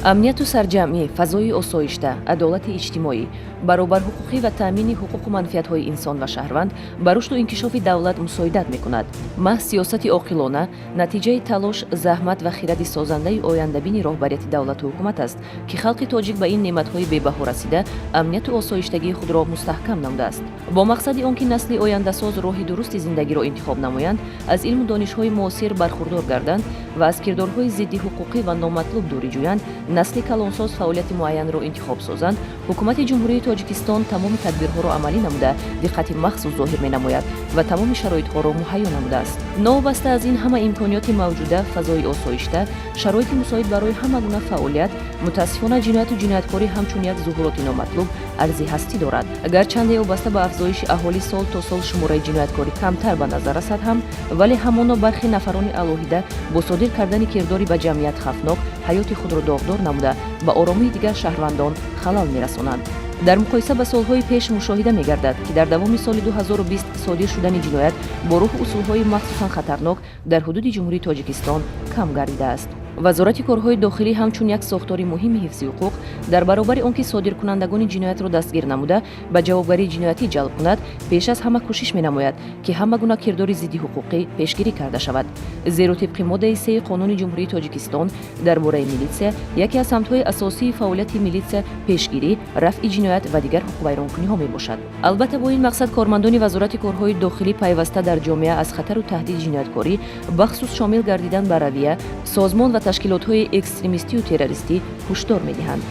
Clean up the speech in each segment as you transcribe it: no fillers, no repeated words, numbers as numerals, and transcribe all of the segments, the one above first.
امنیت سرجمعی، فضای آسایشته، عدالت اجتماعی، برابر حقوقی و تامین حقوق و منفعت‌های انسان و شهروند بر رشد و انکشاف دولت مساعدت می‌کند. محض سیاست عاقلانه نتیجه تلاش، زحمت و خرد سازنده آینده‌بین راهبریت دولت و حکومت است که خلق تاجیک به این نعمت‌های بی‌بها رسیده امنیت و آسایشتگی خود را مستحکم نموده است. با مقصد آنکه نسل آینده‌ساز راه درست زندگی را انتخاب نمایند، از علم و دانش‌های معاصر برخوردار گردند و از کردارهای ضد حقوقی و نامطلوب دوری جویند، نسل کلانساز فعالیت معین را انتخاب سازند. حکومت جمهوری تاجیکستان تمام تدبیرها را عملی نموده دقت مخصوص ظاهر می‌نماید و تمام شرایط‌ها را مهیا نموده است. نوابسته از این همه امکانات موجوده، فضای آسایشته، شرایط مساعد برای همه گونه فعالیت، متاسفانه جنایت و جنایتکاری همچون یک ظهورات نامطلوب ارزی هستی دارد. اگرچند وابسته به افزایش اهالی سال تا سال شماره جنایتکاری کمتر به نظر رسد هم، ولی همانا برخی نفران الهیده با صادر کردن کرداری به جمعیت خفناک حیات خود را داغدار نموده به آرامی دیگر شهروندان خلل می‌رسانند. در مقایسه با سالهای پیش مشاهده می‌گردد که در دوام سال 2020 صادر شدن جنایت با روح اصولهای مخصوصاً خطرناک در حدود جمهوری تاجیکستان کم گردیده است. وزارت کارهای داخلی همچون یک ساختار مهم حفظ حقوق در برابر آنکه صادرکنندگان جنایت را دستگیر نموده به جوابگری جنایتی جلب کند، پیش از همه کوشش می‌نماید که همه گونه کردار ضد حقوقی پیشگیری کرده شود. زیرا طبق ماده 3 قانون جمهوری تاجیکستان درباره میلیسیا، یکی از سمت‌های اساسی فعالیت میلیسیا پیشگیری، رفع جنایت و دیگر حقوق ویرانکنی‌ها میباشد. البته با این مقصد کارمندان وزارت کارهای داخلی پیوسته در جامعه از خطر و تهدید جنایتکاری بخصوص شامل گردیدن به رویه، سازمان و تشکیلات‌های اکستریمیستی و تروریستی هشدار می‌دهند.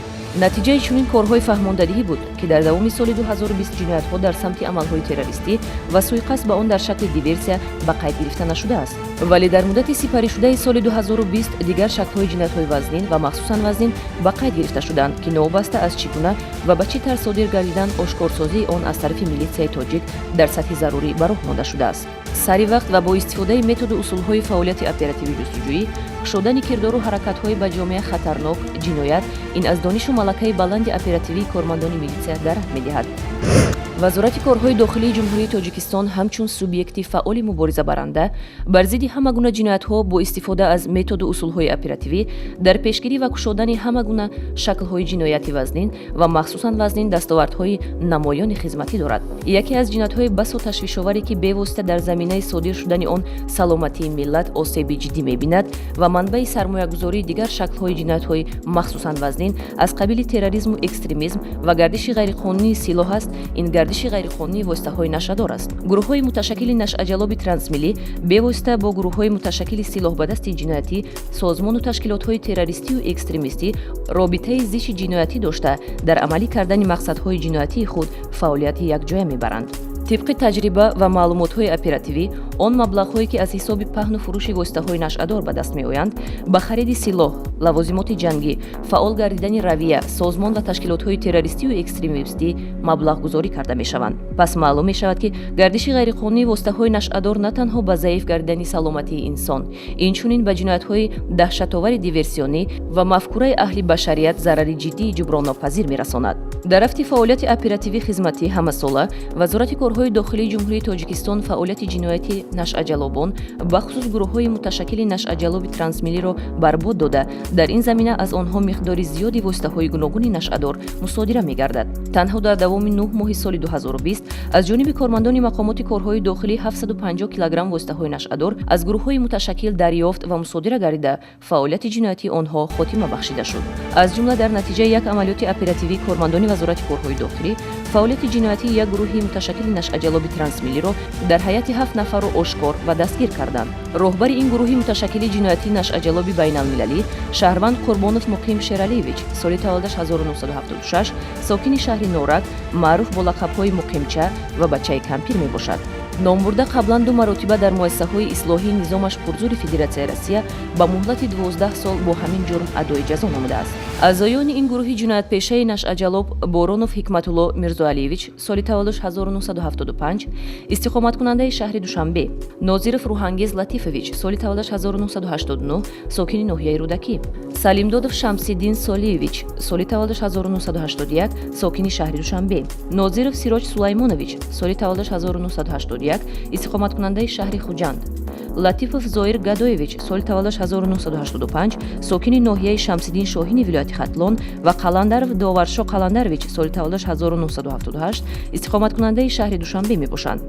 نتیجه چنین کارهای فهماندهی بود که در دوام سال 2020 جنایت‌ها در سمت عمل‌های تروریستی و سوءقصد به آن در شکل دیورسیا به قید گرفته نشده است. ولی در مدت سپری شده سال 2020 دیگر شکل‌های جنایت‌های وزنین و مخصوصاً وزنین به قید گرفته شدند که نوبسته از چگونه و به چه طرز صادر گردیدن آشکارسازی آن از طرف میلیسیای تاجیک در سطح ضروری به راه مانده شده است. سری وقت و با استفاده متد و اصول‌های فعالیت اپراتیوی جستجویی شدن کردار و حرکت‌های به جامعه خطرناک جنایت این از دانش و ملکه بلند اپراتیوی کارمندان میلیسیا درک می‌دهد. وزارت کارهای داخلی جمهوری تاجیکستان همچون سوبیکتی فعال مبارزه برنده بر ضد همه گونه جنایت‌ها با استفاده از متد و اصول‌های اپراتیوی در پیشگیری و گشودن همه گونه شکل‌های جنایتی وزنین و مخصوصاً وزنین دستاوردهای نمایان خدمتی دارد. یکی از جنایت‌های بس و تشویش‌آوری که به‌واسطه در زمینه صادر شدن آن سلامتی ملت آسیب جدی می‌بیند و منبع سرمایه‌گذاری دیگر شکل‌های جنایت‌های مخصوصاً وزنین از قبیل تروریسم و اکستریمیسم و گردش غیرقانونی سلاح است. این گردش غیرقانونی واسطه‌های نشه‌دار است. گروه‌های متشکل نشأجلاب ترانسمیلی به‌واسطه با گروه‌های متشکل سلاح به دست جنایتی، سازمان و تشکیلات‌های تروریستی و اکستریمیستی رابطه زیش جنایتی داشته در عملی کردن مقصدهای جنایتی خود فعالیت یکجایی می‌برند. طبق تجربه و معلومات‌های اپراتیوی، آن مبلغ‌هایی که از حساب پهن و فروش واسطه‌های نشأدار به دست می‌آیند، به خرید سلاح، لوازمات جنگی، فعال گردیدن رویه، سازمان و تشکیلات‌های تروریستی و اکستریمیستی مبلغ گذاری کرده می‌شوند. پس معلوم می‌شود که گردش غیرقانونی واسطه‌های نشأدار نه تنها به ضعیف گردیدن سلامتی انسان، اینچنین به جنایت‌های دهشت‌آور دیورسیونی و مفکوره اهل بشریت ضرر جدی جبران ناپذیر می‌رساند. در رفت فعالیت اپراتیوی خدمتی همه‌ساله، وزارت کارهای داخلی جمهوری تاجیکستان فعالیت جنایتی نشأجلابان بخصوص گروه‌های متشکل نشأجلاب ترانسمیلی را برباد داده در این زمینه از آنها مقدار زیادی واسطه‌های گوناگون نشأدار مصادره می‌گردد. تنها در دوام 9 ماه سال 2020 از جانب کارمندان مقامات کارهای داخلی 750 کیلوگرم واسطه‌های نشأدار از گروه‌های متشکل دریافت و مصادره گردیده فعالیت جنایتی آنها خاتمه بخشیده شد. از جمله در نتیجه یک عملیات اپراتیوی کارمندان وزارت کارهای داخلی فعالیت جنایتی یک گروه متشکل نشأجلاب ترانسمیلی را در هیئت 7 نفر را آشکار و دستگیر کردند. راهبر این گروه متشکل جنایتی نشأجلاب بین‌المللی شهروند قربانوف مقیم شیرالیویچ سال تولدش 1976 ساکن شهر نورک معروف با لقب‌های مقیمچه و بچه کمپیر میباشد. نامبرده قبلا 2 مرتبه در مؤسسه‌های اصلاحی نظامش پرزور فدراسیای روسیه با مهلت 12 سال با همین جرم ادای جزا نموده است. اعضایان این گروه جنایت پیشه نشأجلاب بورونوف حکمت‌الله میرزاعلیویچ سال تولدش 1975 استقامت کننده شهر دوشنبه، ناظیرف روحانگیز لطیفویچ سال تولدش 1989 ساکن ناحیه رودکی، سلیمدودوف شمسیدین سالیویچ سال تولدش 1981 ساکن شهر دوشنبه، ناظیرف سیراج سلیمانویچ سال تولدش 1981 استقامت کننده شهر خوجند، латифов зоир гадоевич соли таваллудаш 1985 сокини ноҳияи шамсиддин шоҳини вилояти хатлон ва қаландаров доваршо қаландарович соли таваллудаш 1978 истиқоматкунандаи шаҳри душанбе мебошанд.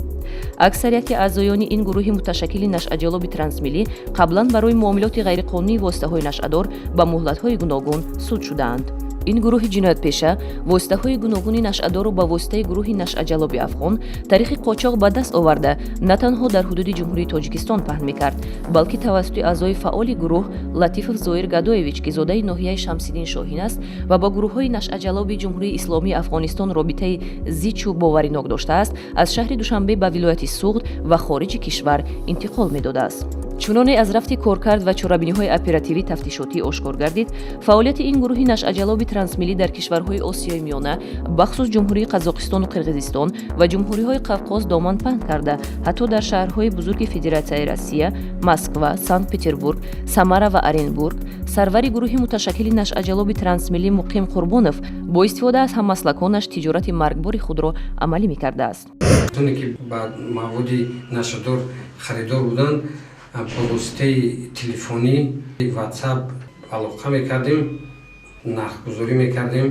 аксарияти аъзоёни ин гурӯҳи муташаккили нашъаҷалоби трансмилӣ қаблан барои муомилоти ғайриқонунии воситаҳои нашъадор ба муҳлатҳои гуногун суд шудаанд. ин гурӯҳи ҷиноятпеша воситаҳои гуногуни нашъадорро ба воситаи гурӯҳи нашъаҷалоби афғон тариқи қочоқ ба даст оварда на танҳо дар ҳудуди ҷумҳурии тоҷикистон паҳн мекард, балки тавассути аъзои фаъоли гурӯҳ латифов зоир гадоевич ки зодаи ноҳияи шамсиддин шоҳин аст ва ба гурӯҳҳои нашъаҷалоби ҷумҳурии исломии афғонистон робитаи зичу боваринок доштааст, аз шаҳри душанбе ба вилояти сугд ва хориҷи кишвар интиқол медодааст. чуноне аз рафти коркард ва чорабиниҳои оперативӣ тафтишотӣ ошкор гардид, фаъолияти ин гурӯҳи нашъаҷалоби трансмилӣ дар кишварҳои осиёи миёна, бахусус ҷумҳурии қазоқистону қирғизистон ва ҷумҳуриҳои қавқоз доман паҳн карда, ҳатто дар шаҳрҳои бузурги Федератсияи Россия, Москва, Санкт-Петербург, Самара ва Оренбург, сарвари гурӯҳи муташаккили нашъаҷалоби трансмилӣ Муқим Қурбонов бо истифода аз ҳаммаслаконаш тиҷорати маргбори худро амалӣ мекардааст. касоне ки ба маводи нашъадор харидор буданд, با واسطه تلفنی واتساپ علاقه میکردیم، نرخ‌گذاری میکردیم.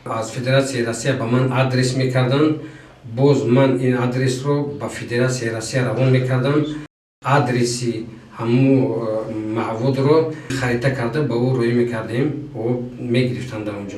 از فدراسیون روسیه به من آدرس میکردن، باز من این آدرس رو به فدراسیون روسیه روان میکردم. آدرسی همو مواد رو خرید کرده به او روی میکردیم و میگرفتند اونجا.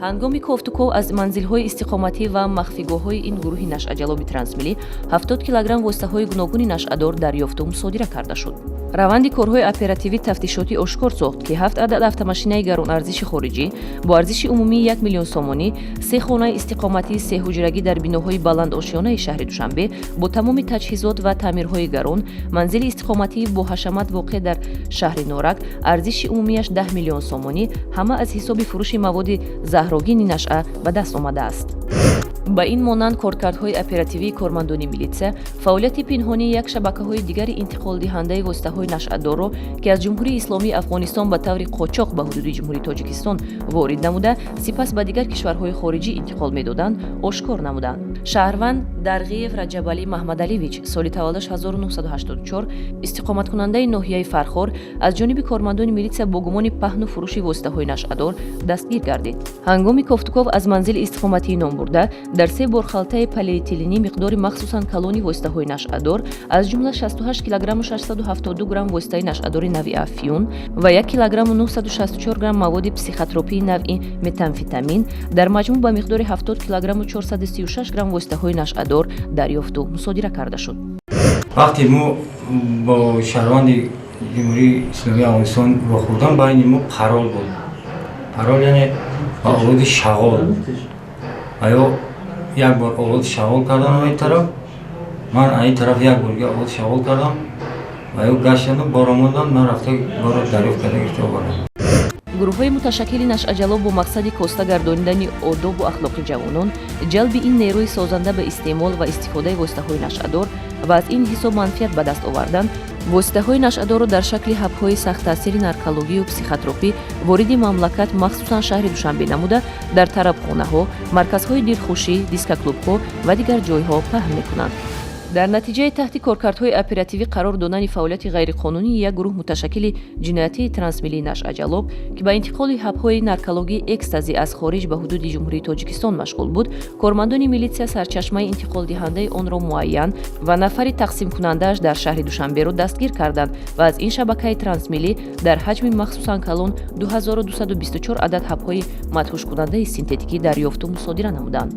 ҳангоми кофтуков аз манзилҳои истиқоматӣ ва махфигоҳҳои ин гурӯҳи нашъаҷалоби трансмилӣ 70 килограмм воситаҳои гуногуни нашъадор дарёфту мусодира карда шуд. раванди корҳои оперативӣ тафтишотӣ ошкор сохт, ки 7 адад автомашинаи гаронарзиши хориҷӣ бо арзиши умумии 1 миллион сомонӣ, 3 хонаи истиқоматии сеҳуҷрагӣ дар биноҳои баландошёнаи шаҳри Душанбе бо тамоми таҷҳизот ва таъмирҳои гарон, манзили истиқоматии боҳашамат воқеъ дар шаҳри Норак, арзиши умумияш 10 миллион сомонӣ, ҳама аз ҳисоби фурӯши маводи заҳрогини нашъа ба даст омадааст. ба ин монанд коркардҳои оперативии кормандони милитсия, фаъолияти пинҳонии як шабакаҳои дигари интиқолдиҳандаи воситаҳои нашъадорро, ки аз ҷумҳурии исломии Афғонистон ба таври қочоқ ба ҳудуди ҷумҳурии Тоҷикистон ворид намуда, сипас ба дигар кишварҳои хориҷӣ интиқол медоданд, ошкор намуданд. шаҳрванд Дарғиев Раҷабалӣ Маҳмадалиевич соли таваллудаш 1984 истиқоматкунандаи ноҳияи Фархор аз ҷониби кормандони милитсия бо гумони паҳну фурӯши воситаҳои нашъадор дастгир гардид. ҳангоми кофтуков аз манзили истиқоматии номбурда дар 3 бор халтаи полиэтиленӣ миқдори махсусан калони воситаҳои нашъадор аз ҷумла 68 килограмму 672 грамм воситаи нашъадори нави афюн ва 1 килограмму 964 грамм маводи психотропии нави метамфетамин дар маҷмӯъ ба миқдори 70 килограмму 436 грамм воситаҳои нашъадор дарёфту мусодира карда шуд. вақте мо бо шаҳрванди ҷумҳурии исломии Афғонистон вохӯрдан, байни мо парол буд. парол яъне ба оводи шағол. аё як бор оводи шағол кардам ин тараф, ман ин тараф як борга оводи шағол кардам, аё гаштану боромондам, ман рафта боро дарёфт карда гирифта овардам. гурӯҳҳои муташаккили нашъаҷалоб бо мақсади коста гардонидани одобу ахлоқи ҷавонон, ҷалби ин нерӯи созанда ба истеъмол ва истифодаи воситаҳои нашъадор ва аз ин ҳисоб манфиат ба даст овардан, воситаҳои нашъадорро дар шакли ҳабҳои сахттаъсири наркологию психотропӣ вориди мамлакат махсусан шаҳри Душанбе намуда, дар тарабхонаҳо, марказҳои дилхушӣ, дискоклубҳо ва дигар ҷойҳо паҳн мекунанд. дар натиҷаи таҳти коркардҳои оперативӣ қарор додани фаъолияти ғайриқонунии як гурӯҳ муташаккили ҷиноятии трансмилии нашъаҷалоб, ки ба интиқоли ҳабҳои наркологии экстази аз хориҷ ба ҳудуди ҷумҳурии Тоҷикистон машғул буд, кормандони милитсия сарчашмаи интиқолдиҳандаи онро муайян ва нафари тақсимкунандааш дар шаҳри Душанберо дастгир карданд ва аз ин шабакаи трансмилӣ дар ҳаҷми махсусан калон 2224 адад ҳабҳои мадҳушкунандаи синтетикӣ дарёфту мусодира намуданд.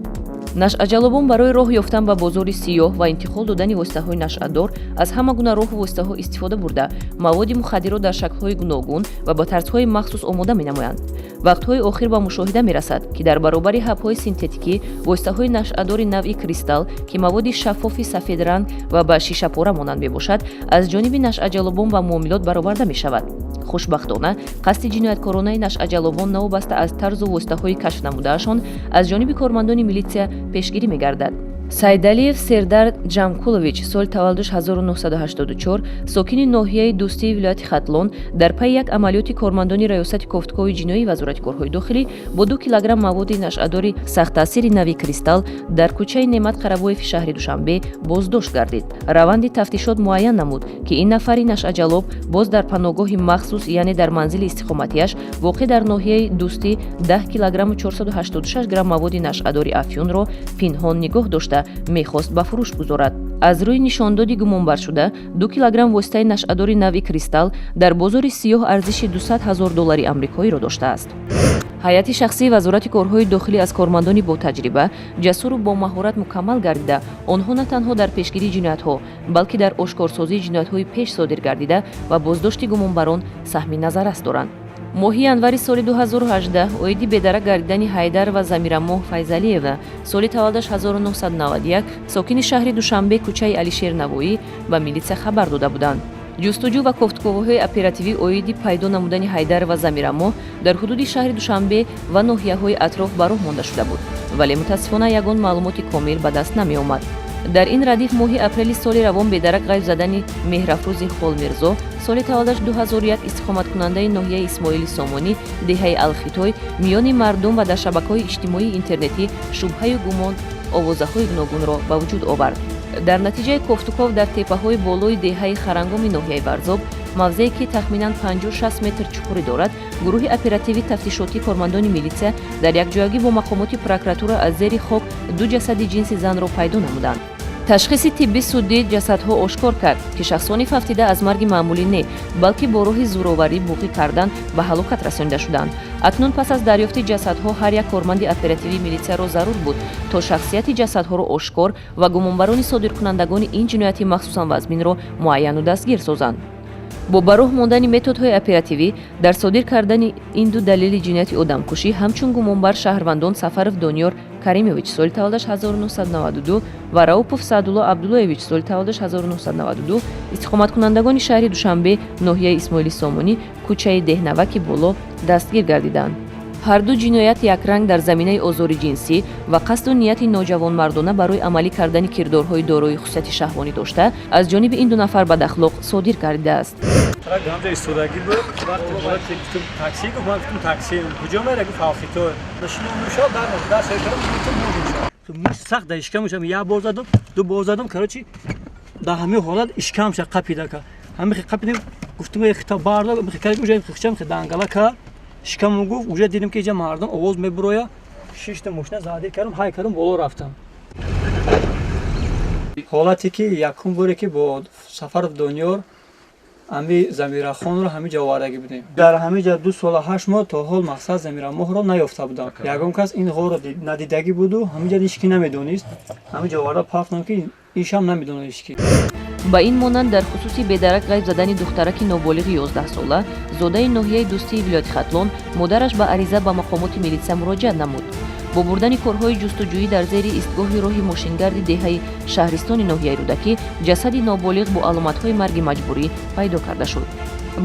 нашъаҷалобон барои роҳ ёфтан ба бозори сиёҳ ва интиқол додани воситаҳои нашъадор аз ҳама гуна роҳу воситаҳо истифода бурда, маводи мухаддиро дар шаклҳои гуногун ва ба тарзҳои махсус омода менамоянд. вақтҳои охир ба мушоҳида мерасад, ки дар баробари ҳабҳои синтетикӣ, воситаҳои нашъадори нави кристалл, ки маводи шаффофи сафедранг ва ба шишапора монанд мебошад, аз ҷониби нашъаҷалобон ба муомилот бароварда мешавад. хушбахтона қасди ҷинояткоронаи нашъаҷалобон навобаста аз тарзу воситаҳои кашф намудаашон аз ҷониби кормандони милитсия пешгирӣ мегардад. сайдалиев сердар ҷамкулович соли таваллудаш 1984 сокини ноҳияи дӯстии вилояти хатлон дар пайи як амалиёти кормандони раёсати кофтукови ҷиноӣ вазорати корҳои дохилӣ бо 2 килограмм маводи нашъадори сахттаъсири нави кристалл дар кӯчаи неъмат қарабоеви шаҳри душанбе боздошт гардид. раванди тафтишот муайян намуд ки ин нафари нашъаҷалоб боз дар паноҳгоҳи махсус яъне дар манзили истиқоматиаш воқеъ дар ноҳияи дӯстӣ 10 килограмму 486 грамм маводи нашъадори афёнро пинҳон нигоҳ дошта мехост ба фурӯш гузорад. аз рӯи нишондоди гумонбаршуда 2 килограмм воситаи нашъадори нави кристалл дар бозори сиёҳ арзиши $200,000 амрикоиро доштааст. ҳайати шахсии вазорати корҳои дохилӣ аз кормандони ботаҷриба ҷасуру бомаҳорат мукаммал гардида онҳо на танҳо дар пешгирии ҷиноятҳо балки дар ошкорсозии ҷиноятҳои пеш содир гардида ва боздошти гумонбарон саҳми назаррас доранд. моҳи январи соли 2018 оиди бедарак гардидани ҳайдар ва замирамоҳ файзалиева соли таваллудаш 1991 сокини шаҳри душанбе кӯчаи алишер навоӣ ба милитсия хабар дода буданд. ҷустуҷӯ ва кофтуковиҳои оперативӣ оиди пайдо намудани ҳайдар ва замирамоҳ дар ҳудуди шаҳри душанбе ва ноҳияҳои атроф ба роҳ монда шуда буд, вале мутаассифона ягон маълумоти комил ба даст намеомад. дар ин радиф моҳи апрели соли равон бедарак ғайб задани меҳрафрӯзи холмирзо соли таваллудаш 2001 истиқоматкунандаи ноҳияи исмоили сомонӣ деҳаи алхитой миёни мардум ва дар шабакаҳои иҷтимоии интернетӣ шубҳаю гумон овозаҳои гуногунро ба вуҷуд овард. дар натиҷаи кофтуков дар теппаҳои болои деҳаи харангоми ноҳияи варзоб мавзее ки тахминан 50-60 метр чуқурӣ дорад гурӯҳи оперативии тафтишотии кормандони милитсия дар якҷоягӣ бо мақомоти прокуратура аз зери хок 2 ҷасади ҷинси занро пайдо намуданд. ташхиси тибби суддӣ ҷасадҳо ошкор кард ки шахсони фавтида аз марги маъмулӣ не балки бо роҳи зӯроварӣ буғӣ кардан ба ҳалокат расонида шуданд. акнун пас аз дарёфти ҷасадҳо ҳар як корманди оперативии милитсияро зарур буд то шахсияти ҷасадҳоро ошкор ва гумонбарони содиркунандагони ин ҷинояти махсусан вазминро муайяну дастгир созанд. бо ба роҳ мондани методҳои оперативӣ дар содир кардани ин ду далели ҷинояти одамкушӣ ҳамчун гумонбар шаҳрвандон Сафаров Дониёр Каримович соли таваллудаш 1992 ва Раупов Саъдулло Абдуллоевич соли таваллудаш 1992 истиқоматкунандагони шаҳри Душанбе ноҳияи Исмоили Сомонӣ кӯчаи Деҳнаваки боло дастгир гардиданд. ҳар ду ҷиноят якранг дар заминаи озори ҷинсӣ ва қасду нияти ноҷавонмардона барои амалӣ кардани кирдорҳои дорои хусусияти шаҳвонӣ дошта аз ҷониби ин ду нафар бадахлоқ содир гардидааст. сахт дар ишкам мушам як бор задум ду бор задум короче дар ҳамин ҳолат ишкам ша қапидака ҳамин қапидем гуфтум хита бардо михикали уже хичам хидангала шикаму гуфт уже дидим ки ҷа мардум овоз мебуроя 6 та мошина задир кардам ҳай кардам боло рафтам. ҳолате ки якум боре ки бо Сафаров Дониёр ами Замирахонро ҳамиҷа овардаги будем. дар ҳамиҷа 2 сола 8 моҳ то ҳол мақсад Замирамоҳро наёфта будам. ягон кас ин ғорро надидаги буду ҳамиҷа ишки намедонист. ҳамиҷа оварда пафтам ки ишам намедонад ишки. ба ин монанд дар хусуси бедарак ғайб задани духтараки ноболиғи 11 сола зодаи ноҳияи дӯстии вилояти хатлон модараш ба ариза ба мақомоти милитсия муроҷиат намуд. бо бурдани корҳои ҷустуҷӯӣ дар зери истгоҳи роҳи мошингарди деҳаи шаҳристони ноҳияи рӯдакӣ ҷасади ноболиғ бо аломатҳои марги маҷбурӣ пайдо карда шуд.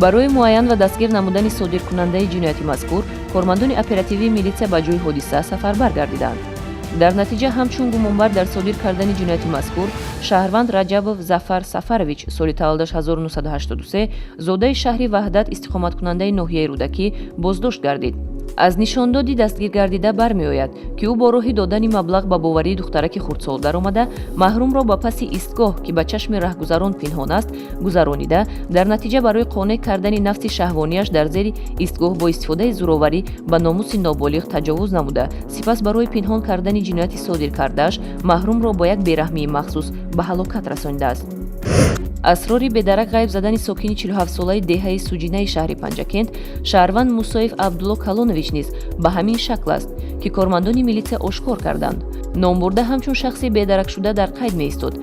барои муайян ва дастгир намудани содиркунандаи ҷинояти мазкур кормандони оперативии милитсия ба ҷои ҳодиса сафарбар гардиданд. дар натиҷа ҳамчун гумонбар дар содир кардани ҷинояти мазкур шаҳрванд Раҷабов Зафар Сафарович соли таваллудаш 1983 зодаи шаҳри Ваҳдат истиқоматкунандаи ноҳияи рӯдакӣ боздошт гардид. аз нишондоди дастгиргардида бармеояд ки ӯ бо роҳи додани маблағ ба боварии духтараки хурдсол даромада маҳрумро ба паси истгоҳ ки ба чашми раҳгузарон пинҳон аст гузаронида дар натиҷа барои қонеъ кардани нафси шаҳвонияш дар зери истгоҳ бо истифодаи зӯроварӣ ба номуси ноболиғ таҷовуз намуда сипас барои пинҳон кардани ҷинояти содир кардааш маҳрумро бо як бераҳмии махсус ба ҳалокат расонидааст. асрори бедарак ғайб задани сокини 47-солаи деҳаи Суҷинаи шаҳри Панҷакент шаҳрванд Мусоев Абдулло Калонович низ ба ҳамин шакл аст ки кормандони милитсия ошкор карданд. номбурда ҳамчун шахси бедаракшуда дар қайд меистод.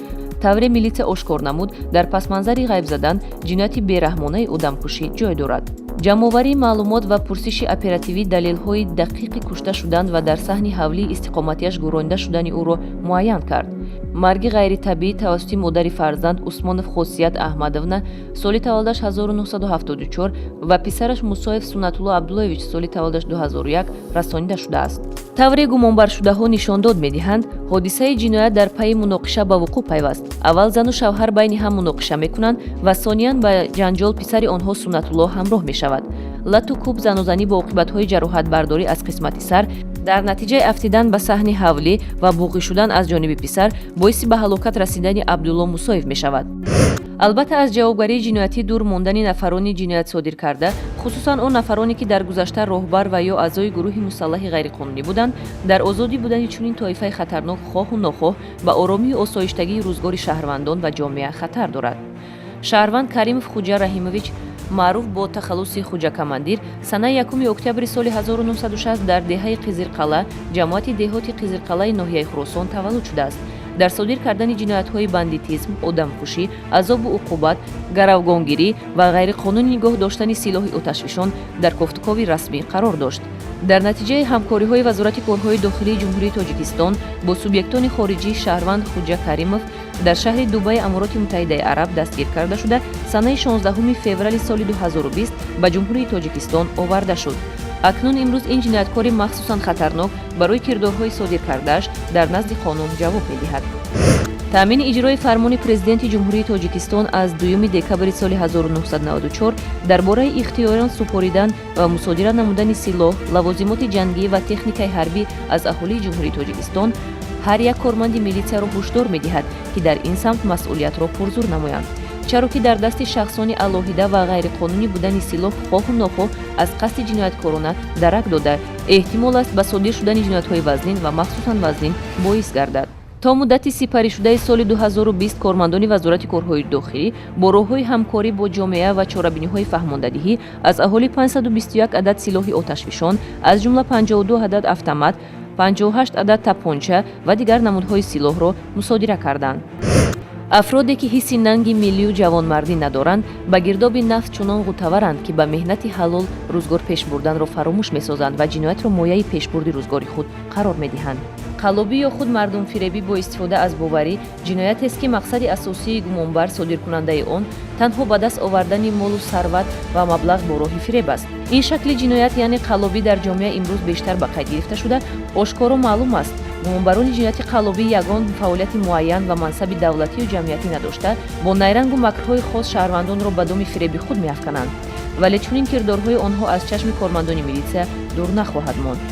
тавре милитсия ошкор намуд дар пасманзари ғайб задан ҷинояти бераҳмонаи одамкушӣ ҷой дорад. ҷамъоварии маълумот ва пурсиши оперативӣ далелҳои дақиқи кушта шудан ва дар саҳни ҳавлии истиқоматиаш гӯронида шудани ӯро муайян кард. марги ғайритабиӣ тавассути модари фарзанд Усмонов Хосият Аҳмадовна соли таваллудаш 1974 ва писараш Мусоев Сунатулло Абдуллоевич соли таваллудаш 2001 расонида шудааст. тавре гумонбаршудаҳо нишондод медиҳанд, ҳодисаи ҷиноят дар пайи муноқиша ба вуқӯъ пайваст. Аввал зану шавҳар байни ҳам муноқиша мекунанд ва сониян ба ҷанҷол писари онҳо Сунатулло ҳамроҳ мешавад. лату кӯб занозанӣ бо оқибатҳои ҷароҳатбардорӣ аз қисмати сар дар натиҷаи афтидан ба саҳни ҳавлӣ ва буғӣ шудан аз ҷониби писар боиси ба ҳалокат расидани Абдулло Мусоев мешавад. албатта аз ҷавобгарии ҷиноятӣ дур мондани нафарони ҷиноят содир карда, хусусан он нафароне ки дар гузашта роҳбар ва ё аъзои гурӯҳи мусаллаҳи ғайриқонунӣ буданд, дар озодӣ будани чунин тоифаи хатарнок хоҳу нохоҳ ба оромию осоиштагии рӯзгори шаҳрвандон ва ҷомеа хатар дорад. шаҳрванд Каримов Хуҷа Раҳимович, маъруф бо тахаллуси Хуҷакамандир, санаи 1 октябри соли 1960 дар деҳаи Қизилқалъа, ҷамоати деҳоти Қизилқалъаи ноҳияи Хуросон таваллуд шудааст. дар содир кардани ҷиноятҳои бандитизм, одамкушӣ, азобу уқубат, гаравгонгирӣ ва ғайриқонунӣ нигоҳ доштани силоҳи оташфишон дар кофтукови расмӣ қарор дошт. дар натиҷаи ҳамкориҳои Вазорати корҳои дохилии Ҷумҳурии Тоҷикистон бо субъектони хориҷӣ шаҳрванд Хуҷа Каримов дар шаҳри Дубаи Амороти Муттаҳидаи Араб дастгир карда шуда, санаи 16 феврали соли 2020 ба Ҷумҳурии Тоҷикистон оварда шуд. акнун имрӯз ин ҷинояткори махсусан хатарнок барои кирдорҳои содир кардааш дар назди қонун ҷавоб медиҳад. таъмини иҷрои фармони президенти Ҷумҳурии Тоҷикистон аз 2 декабри соли 1994 дар бораи ихтиёрон супоридан ва мусодира намудани силоҳ, лавозимоти ҷангӣ ва техникаи ҳарбӣ аз аҳолии Ҷумҳурии Тоҷикистон ҳар як корманди милитсияро ҳушдор медиҳад, ки дар ин самт масъулиятро пурзур намоянд. чаро ки дар дасти шахсони алоҳида ва ғайриқонунӣ будани силоҳ хоҳу нохоҳ аз қасди ҷинояткорона дарак дода, эҳтимол аст ба содир шудани ҷиноятҳои вазнин ва махсусан вазнин боис гардад. то муддати сипаришудаи соли 2020 кормандони Вазорати корҳои дохилӣ бо роҳҳои ҳамкорӣ бо ҷомеа ва чорабиниҳои фаҳмондадиҳӣ аз аҳолӣ 521 адад силоҳи оташфишон, аз ҷумла 52 адад автомат, 58 адад тапонча ва дигар намудҳои силоҳро мусодира карданд. афроде ки ҳисси нанги миллию ҷавонмардӣ надоранд, ба гирдоби нафт чунон ғутаваранд, ки ба меҳнати ҳалол рӯзгор пеш бурданро фаромӯш месозанд ва ҷиноятро мояи пешбурди рӯзгори худ қарор медиҳанд. қаллобӣ ё худ мардумфиребӣ бо истифода аз боварӣ ҷиноятест, ки мақсади асосии гумонбар содиркунандаи он танҳо ба даст овардани молу сарват ва маблағ бо роҳи фиреб аст. ин шакли ҷиноят, яъне қаллобӣ, дар ҷомеа имрӯз бештар ба қайд гирифта шуда, ошкоро маълум аст. гумонбарони ҷинояти қаллобӣ ягон фаъолияти муайян ва мансаби давлатию ҷамъиятӣ надошта, бо найрангу макрҳои хос шаҳрвандонро ба доми фиреби худ меафкананд, вале чунин кирдорҳои онҳо аз чашми кормандони милитсия дур нахоҳад монд.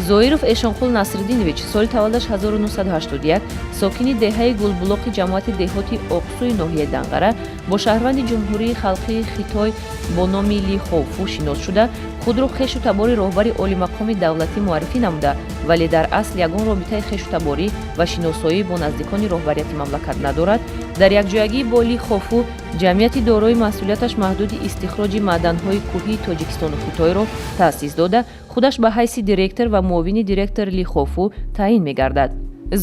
зоиров Эшонқул Насриддинович соли таваллудаш 1981 сокини деҳаи Гулбулоқи ҷамоати деҳоти Оқсуи ноҳияи Данғара бо шаҳрванди Ҷумҳурии Халқии Хитой бо номи Ли Хофу шинос шуда, худро хешу табори роҳбари олимақоми давлатӣ муаррифӣ намуда, вале дар асл ягон робитаи хешу таборӣ ва шиносоӣ бо наздикони роҳбарияти мамлакат надорад, дар якҷоягӣ бо Ли Хофу ҷамъияти дорои масъулияташ маҳдуди истихроҷи маъданҳои кӯҳии Тоҷикистону Хитойро таъсис дода, худаш ба ҳайси директор ва муовини директор Ли Хофу таъин мегардад.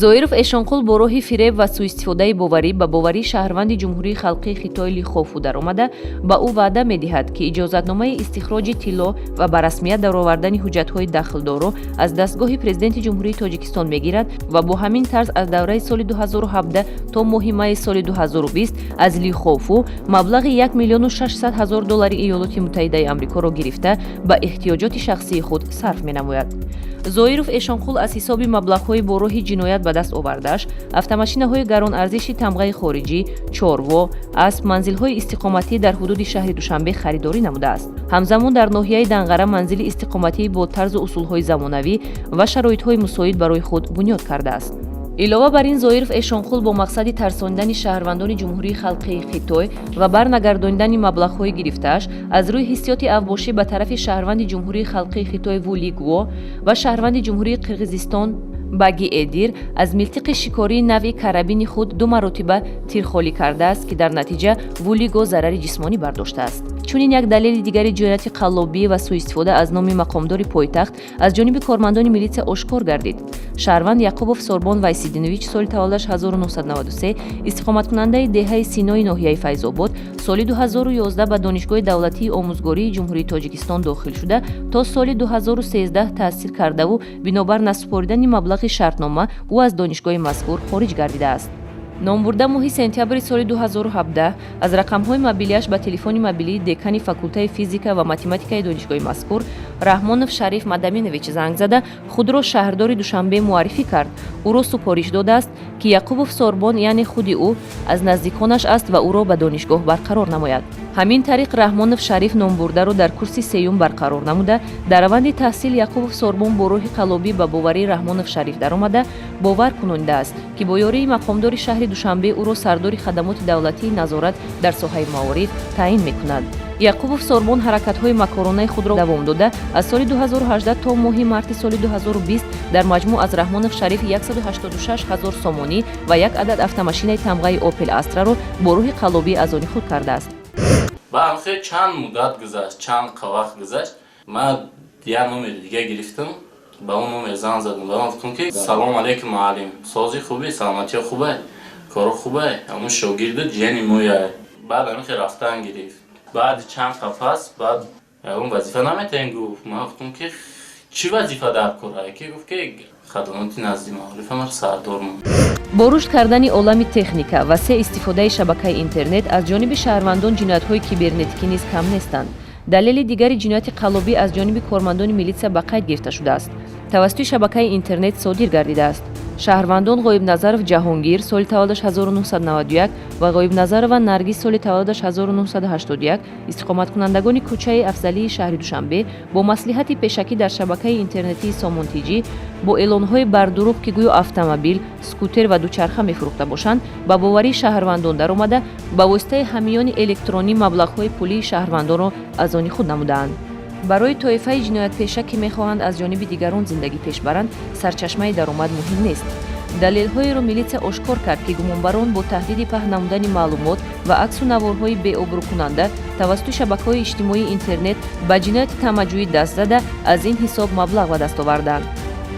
зоиров Эшонқул бо роҳи фиреб ва сӯистифодаи боварӣ ба боварии шаҳрванди Ҷумҳурии Халқии Хитой Ли Хофу даромада, ба ӯ ваъда медиҳад, ки иҷозатномаи истихроҷи тилло ва ба расмият даровардани ҳуҷҷатҳои дахлдорро аз дастгоҳи президенти Ҷумҳурии Тоҷикистон мегирад ва бо ҳамин тарз аз давраи соли 2017 то моҳи майи соли 2020 аз Ли Хофу маблағи 1 миллиону 600 ҳазор доллари Иёлоти Муттаҳидаи Амрикоро гирифта ба эҳтиёҷоти шахсии худ сарф менамояд. зоиров Эшонқул аз ҳисоби маблағҳои бо роҳи ҷиноят ба даст овардааш автомашинаҳои гаронарзиши тамғаи хориҷӣ, чорво, асб, манзилҳои истиқоматӣ дар ҳудуди шаҳри Душанбе харидорӣ намудааст. ҳамзамон дар ноҳияи Данғара манзили истиқоматӣ бо тарзу усулҳои замонавӣ ва шароитҳои мусоид барои худ бунёд кардааст. илова бар ин зоиров Эшонқул бо мақсади тарсонидани шаҳрвандони Ҷумҳурии Халқии Хитой ва барнагардонидани маблағҳои гирифтааш аз рӯи ҳиссиёти авбошӣ ба тарафи шаҳрванди Ҷумҳурии Халқии Хитой Вули Гуо ва шаҳрванди Ҷумҳурии Қирғизистон Баги Эдир аз милтиқи шикории нави карабини худ 2 маротиба тирхолӣ кардааст, ки дар натиҷа Вулиго зарари ҷисмонӣ бардоштааст. чунин як далели дигари ҷинояти қаллобӣ ва сӯистифода аз номи мақомдори пойтахт аз ҷониби кормандони милитсия ошкор гардид. шаҳрванд Яқубов Сорбон Вайсидинович соли таваллудаш 1993 истиқоматкунандаи деҳаи Синои ноҳияи Файзобод соли 2011 ба донишгоҳи давлатии омӯзгории Ҷумҳурии Тоҷикистон дохил шуда, то соли 2013 таҳсил кардаву бинобар насупоридани маблағи шартнома ӯ аз донишгоҳи мазкур хориҷ гардидааст. номбурда моҳи сентябри соли 2017 аз рақамҳои мобилияш ба телефони мобилии декани факултаи физика ва математикаи донишгоҳи мазкур раҳмонов Шариф Мадаминович занг зада худро шаҳрдори Душанбе муаррифӣ кард. Ӯро супориш додааст, ки Яқубов Сорбон яъне худи ӯ аз наздиконаш аст ва ӯро ба донишгоҳ барқарор намояд. ҳамин тариқ Раҳмонов Шариф номбурдаро дар курси сеюм барқарор намуда, дар раванди таҳсил Яқубов Сорбон бо роҳи қалобӣ ба боварии Раҳмонов Шариф даромада, бовар кунонидааст, ки бо ёрии мақомдори шаҳри Душанбе ӯро сардори хадамоти давлатии назорат дар соҳаи маориф таъин мекунад. Яқубов Сорбон ҳаракатҳои макоронаи худро давом дода, аз соли 2018 то моҳи марти соли 2020 дар маҷмӯъ аз Раҳмонов Шариф 186 000 сомонӣ ва як адад автомашинаи тамғаи Opel Astraро бо роҳи қалобӣ аз они худ кардааст. Баъд чанд муддат гузашт, чанд вақт гузашт, ман як номер дига гирифтам, ба он номер занг задам, ба он гуфтам ки салом алейкум муаллим, сози хубе, саломатия хубе, коро хубе, аммо шогирди ҷияни моя. Баъд рафтан гирифт. Баъди чанд пас, баъд ягон вазифа наметаен гуфт. Ман гуфтам ки чӣ вазифа дар кора? Ки гуфт ки хадамоти назди маориф амар сардормон. бо рушд кардани олами техника ва се истифодаи шабакаи интернет аз ҷониби шаҳрвандон ҷиноятҳои кибернетикӣ низ кам нестанд. далели дигари ҷинояти қалобӣ аз ҷониби кормандони милитсия ба қайд гирифта шудааст. тавассути шабакаи интернет содир гардидааст. шаҳрвандон Ғоибназаров Ҷаҳонгир соли таваллудаш 1991 ва Ғоибназарова Наргиз соли таваллудаш 1981 истиқоматкунандагони кӯчаи Афзалии шаҳри Душанбе бо маслиҳати пешакӣ дар шабакаи интернетии Сомонтиҷӣ бо эълонҳои бардуруғ ки гӯё автомобил, скутер ва дучарха мефурӯхта бошанд, ба боварии шаҳрвандон даромада, ба воситаи ҳамиёни электронӣ маблағҳои пулии шаҳрвандонро аз они худ намудаанд. барои тоифаи ҷиноятпеша ки мехоҳанд аз ҷониби дигарон зиндагӣ пеш баранд, сарчашмаи даромад муҳим нест. далелҳоеро милитсия ошкор кард, ки гумонбарон бо таҳдиди паҳн намудани маълумот ва аксу наворҳои беобрӯкунанда тавассути шабакаҳои иҷтимоии интернет ба ҷинояти тамаҷҷӯӣ даст зада, аз ин ҳисоб маблағ ба даст оварданд.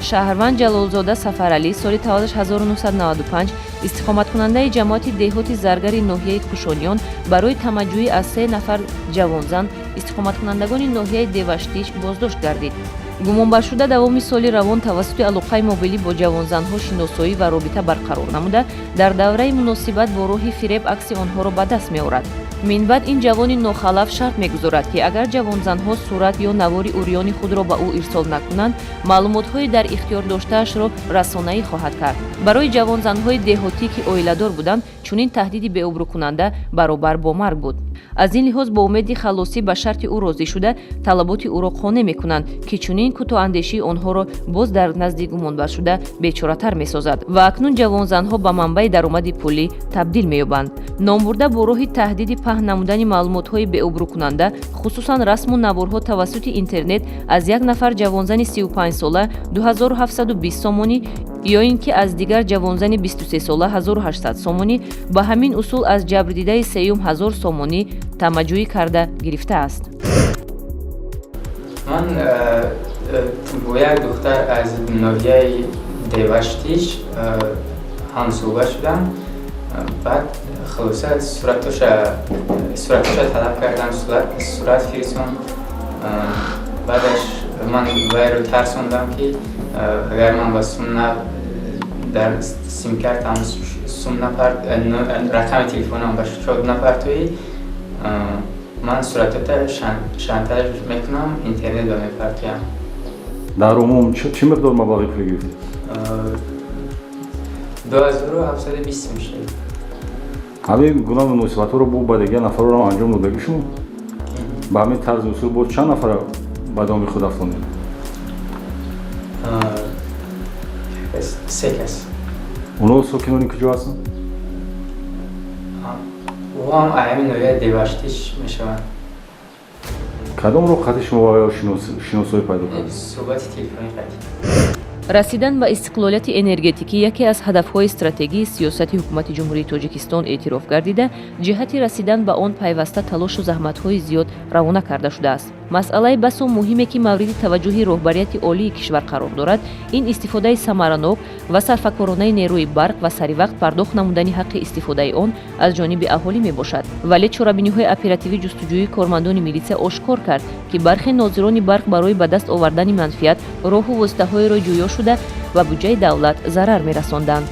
шаҳрванд Ҷалолзода Сафаралӣ соли таваллудаш 1995 истиқоматкунандаи ҷамоати деҳоти Заргари ноҳияи Кушониён барои тамаҷҷӯӣ аз 3 нафар ҷавонзан истиқоматкунандагони ноҳияи Деваштиш боздошт гардид. гумонбаршуда давоми соли равон тавассути алоқаи мобилӣ бо ҷавонзанҳо шиносоӣ ва робита барқарор намуда, дар давраи муносибат бо роҳи фиреб акси онҳоро ба даст меорад. минбаъд ин ҷавони нохалаф шарт мегузорад, ки агар ҷавонзанҳо сурат ё навори урёни худро ба ӯ ирсол накунанд, маълумотҳои дар ихтиёр доштаашро расонаӣ хоҳад кард. барои ҷавонзанҳои деҳотӣ ки оиладор буданд, чунин таҳдиди беобрӯкунанда баробар бо марг буд. аз ин лиҳоз бо умеди халосӣ ба шарти ӯ розӣ шуда, талаботи ӯро қонеъ мекунанд, ки чунин кӯтоҳандешии онҳоро боз дар назди гумонбаршуда бечоратар месозад ва акнун ҷавонзанҳо ба манбаи даромади пулӣ табдил меёбанд. номбурда бо роҳи таҳдиди паҳн намудани маълумотҳои беобрӯкунанда, хусусан расму наворҳо тавассути интернет аз як нафар ҷавонзани 35 сола 2720 сомонӣ ё ин ки аз дигар ҷавонзани 23 сола 1800 сомонӣ, ба ҳамин усул аз ҷабрдидаи сеюм 1000 сомонӣ тамаҷҷӯӣ карда гирифтааст. ман бо як духтар аз ноҳияи Деваштиш ҳамсӯҳбат шудам. баъд хулоса сураташа талаб кардам, сурат фиристонд. баъдаш ман вайро тарсондам ки агар ман ба сумна дар симкартам рақами телефонам ба шод напартоӣ, ман суратата шантаж мекунам, интернет ба мепартоям. дар умум чӣ миқдор маблағи пулӣ гирифтӣ? 2720 мешавад. ҳамин гуна муносибатҳоро бо ба дигар нафарро анҷом додагӣ шумо? ба ҳамин тарзи усул боз чанд нафара ба доми худ афтонед? 3 кас. онҳо сокинони куҷо ҳастанд? ӯ ҳам ҳамин ноҳияи Деваштиш мешаванд. кадом роҳ хати шумо ва шиносоӣ пайдо кард? суҳбати телефонӣ қатӣ. расидан ба истиқлолияти энергетикӣ яке аз ҳадафҳои стратегии сиёсати ҳукумати ҷумҳурии Тоҷикистон эътироф гардида, ҷиҳати расидан ба он пайваста талошу заҳматҳои зиёд равона карда шудааст. масъалаи басо муҳиме ки мавриди таваҷҷӯҳи роҳбарияти олии кишвар қарор дорад, ин истифодаи самаранок ва сарфакоронаи нерӯи барқ ва саривақт пардохт намудани ҳаққи истифодаи он аз ҷониби аҳолӣ мебошад. вале чорабиниҳои оперативи ҷустуҷӯи кормандони милитсия ошкор кард, ки бархе нозирони барқ барои ба даст овардани манфиат роҳу воситаҳоеро ҷӯё шуда ва буҷаи давлат зарар мерасонданд.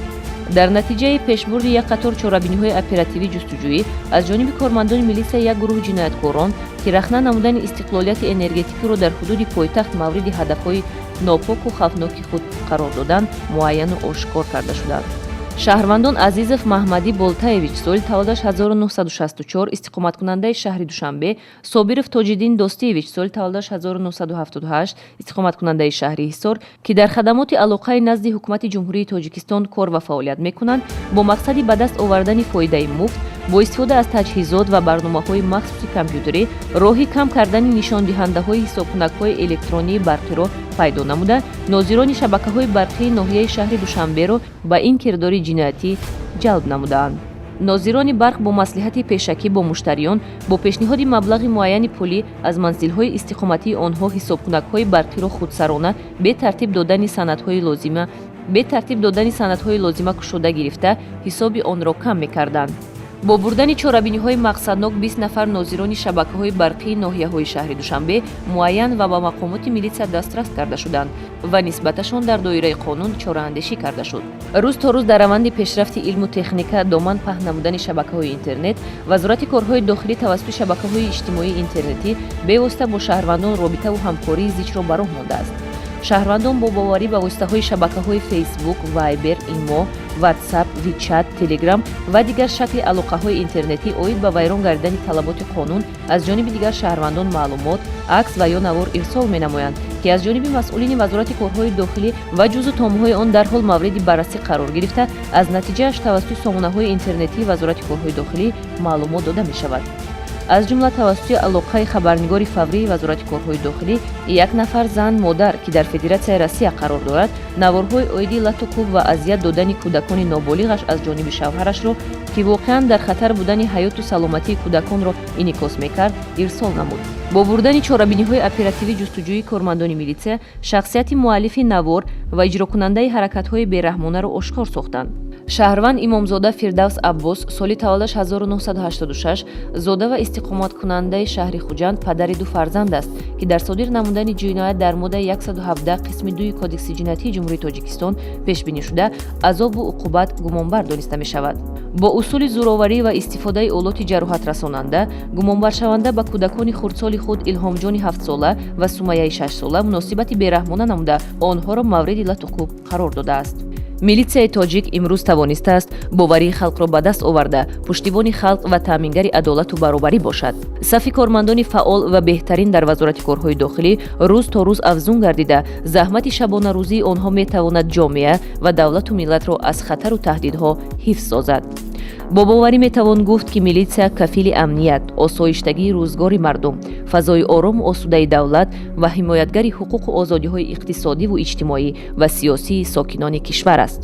дар натиҷаи пешбурди як қатор чорабиниҳои оперативӣ ҷустуҷӯӣ аз ҷониби кормандони милитсия як гурӯҳи ҷинояткорон ки рахна намудани истиқлолияти энергетикиро дар ҳудуди пойтахт мавриди ҳадафҳои нопоку хавфноки худ қарор доданд муайяну ошкор карда шуданд. шаҳрвандон азизов маҳмадӣ болтаевич соли таваллудаш 1964 истиқоматкунандаи шаҳри душанбе, собиров тоҷиддин достиевич соли таваллудаш 1978 истиқоматкунандаи шаҳри ҳисор ки дар хадамоти алоқаи назди ҳукумати ҷумҳурии тоҷикистон кор ва фаъолият мекунанд бо мақсади ба даст овардани фоидаи муфт бо истифода аз таҷҳизот ва барномаҳои махсуси компютерӣ роҳи кам кардани нишондиҳандаҳои ҳисобхонакҳои электронии барқиро пайдо намуда нозирони шабакаҳои барқии ноҳияи шаҳри душанберо ба ин кирдори ҷиноятӣ ҷалб намудаанд. нозирони барқ бо маслиҳати пешакӣ бо муштариён бо пешниҳоди маблағи муайяни пулӣ аз манзилҳои истиқоматии онҳо ҳисобхонакҳои барқиро худсарона бетартиб додани санадҳои лозима кушода гирифта ҳисоби онро кам мекарданд. бо бурдани чорабиниҳои мақсаднок 20 нафар нозирони шабакаҳои барқии ноҳияҳои шаҳри душанбе муайян ва ба мақомоти милитсия дастрас карда шуданд ва нисбаташон дар доираи қонун чораандешӣ карда шуд. рӯз то рӯз дар раванди пешрафти илму техника доман паҳн намудани шабакаҳои интернет вазорати корҳои дохилӣ тавассути шабакаҳои иҷтимоии интернетӣ бевосита бо шаҳрвандон робитаву ҳамкории зичро ба роҳ мондааст. шаҳрвандон бо боварӣ ба воситаҳои шабакаҳои фейсбук, вайбер, имо, ватсап, вичат, телеграм ва дигар шакли алоқаҳои интернетӣ оид ба вайрон гардидани талаботи қонун аз ҷониби дигар шаҳрвандон маълумот, акс ва ё навор ирсол менамоянд ки аз ҷониби масъулини вазорати корҳои дохилӣ ва ҷузъу томҳои он дарҳол мавриди баррасӣ қарор гирифта аз натиҷааш тавассути сомонаҳои интернетии вазорати корҳои дохилӣ маълумот дода мешавад. аз ҷумла тавассути алоқаи хабарнигори фаврии вазорати корҳои дохилӣ як нафар зан модар ки дар федератсияи Россия қарор дорад наворҳои оиди лату кӯб ва азият додани кӯдакони ноболиғаш аз ҷониби шавҳарашро ки воқеан дар хатар будани ҳаёту саломатии кӯдаконро инъикос мекард ирсол намуд. бо бурдани чорабиниҳои оперативӣ ҷустуҷӯи кормандони милитсия шахсияти муаллифи навор ва иҷрокунандаи ҳаракатҳои бераҳмонаро ошкор сохтанд. шаҳрванд имомзода Фирдавс Аббос соли таваллудаш 1986 зода ва истиқоматкунандаи шаҳри Хуҷанд падари ду фарзанд аст ки дар содир намудани ҷиноят дар моддаи 117 қисми 2 кодекси ҷиноятии ҷумҳурии Тоҷикистон пешбинӣ шуда азобу уқубат гумонбар дониста мешавад. бо усули зӯроварӣ ва истифодаи олоти ҷароҳатрасонанда гумонбаршаванда ба кӯдакони хурдсоли худ Илҳомҷони 7 сола ва Сумайяи 6 сола муносибати бераҳмона намуда онҳоро мавриди латуқуб қарор додааст. милитсияи тоҷик имрӯз тавонистааст боварии халқро ба даст оварда пуштибони халқ ва таъмингари адолату баробарӣ бошад. сафи кормандони фаъол ва беҳтарин дар вазорати корҳои дохилӣ рӯз то рӯз афзун гардида заҳмати шабонарӯзии онҳо метавонад ҷомеа ва давлату миллатро аз хатару таҳдидҳо ҳифз созад. бо боварӣ метавон гуфт ки милитсия кафили амният, осоиштагии рӯзгори мардум, фазои орому осудаи давлат ва ҳимоятгари ҳуқуқу озодиҳои иқтисодиву иҷтимоӣ ва сиёсии сокинони кишвар аст.